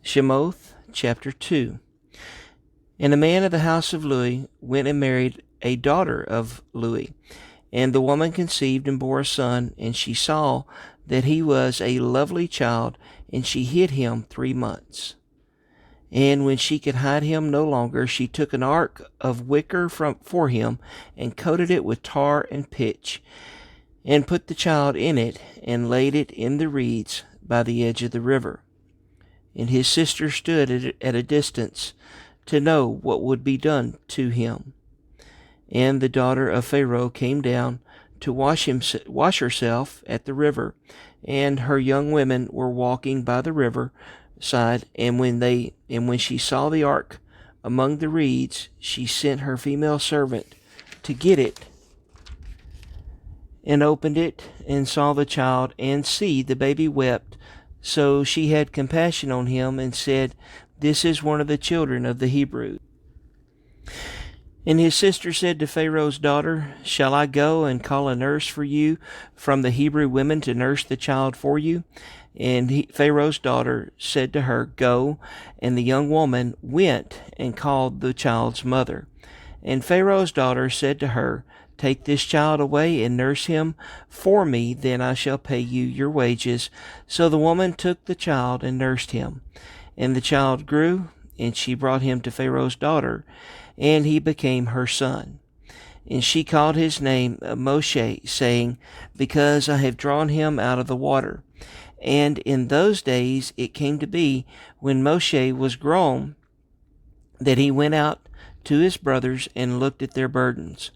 Shemoth chapter 2. And a man of the house of Louis went and married a daughter of Louis. And the woman conceived and bore a son, and she saw that he was a lovely child, and she hid him 3 months. And when she could hide him no longer, she took an ark of wicker for him, and coated it with tar and pitch, and put the child in it, and laid it in the reeds by the edge of the river. And his sister stood at a distance to know what would be done to him. And the daughter of Pharaoh came down to wash herself at the river, and her young women were walking by the river side. And when she saw the ark among the reeds, she sent her female servant to get it, and opened it, and saw the child, and see, the baby wept. So she had compassion on him, and said, "This is one of the children of the Hebrews." And his sister said to Pharaoh's daughter, "Shall I go and call a nurse for you from the Hebrew women to nurse the child for you?" And Pharaoh's daughter said to her, "Go." And the young woman went and called the child's mother. And Pharaoh's daughter said to her, "Take this child away and nurse him for me, then I shall pay you your wages." So the woman took the child and nursed him. And the child grew, and she brought him to Pharaoh's daughter, and he became her son. And she called his name Moshe, saying, "Because I have drawn him out of the water." And in those days it came to be, when Moshe was grown, that he went out to his brothers and looked at their burdens.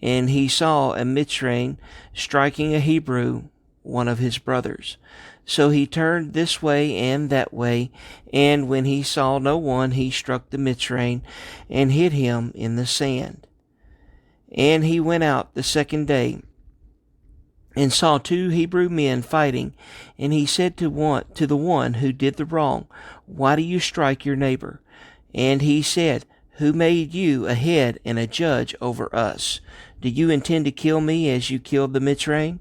And he saw a Mitzrayim striking a Hebrew, one of his brothers. So he turned this way and that way, and when he saw no one, he struck the Mitzrayim and hid him in the sand. And he went out the second day and saw 2 Hebrew men fighting. And he said to the one who did the wrong, "Why do you strike your neighbor?" And he said, "Who made you a head and a judge over us? Do you intend to kill me as you killed the Mitzrayim?"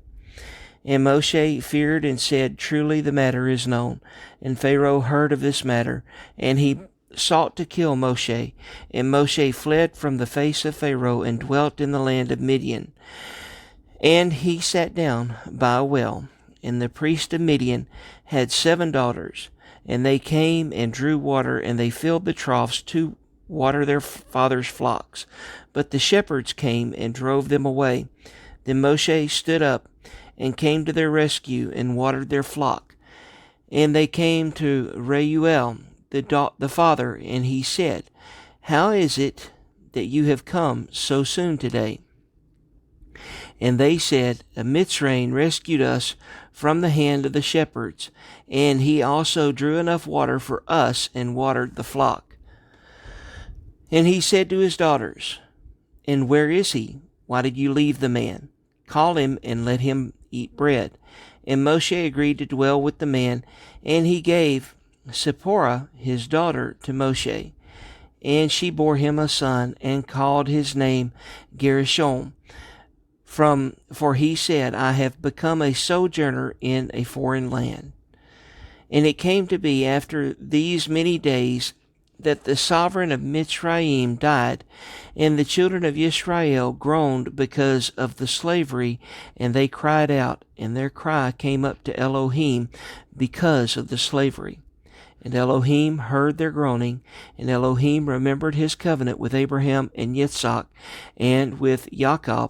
And Moshe feared and said, "Truly the matter is known." And Pharaoh heard of this matter, and he sought to kill Moshe. And Moshe fled from the face of Pharaoh and dwelt in the land of Midian. And he sat down by a well. And the priest of Midian had 7 daughters, and they came and drew water, and they filled the troughs to water their father's flocks. But the shepherds came and drove them away. Then Moshe stood up and came to their rescue and watered their flock. And they came to Reuel, the father, and he said, "How is it that you have come so soon today?" And they said, "A Mitzrayim rescued us from the hand of the shepherds, and he also drew enough water for us and watered the flock." And he said to his daughters, "And where is he? Why did you leave the man? Call him and let him eat bread." And Moshe agreed to dwell with the man, and he gave Zipporah his daughter to Moshe. And she bore him a son, and called his name Gershom, for he said, "I have become a sojourner in a foreign land." And it came to be after these many days that the sovereign of Mitzrayim died, and the children of Israel groaned because of the slavery, and they cried out, and their cry came up to Elohim because of the slavery. And Elohim heard their groaning, and Elohim remembered his covenant with Abraham and Yitzhak and with Jacob.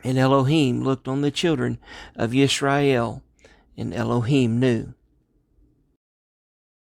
And Elohim looked on the children of Israel, and Elohim knew.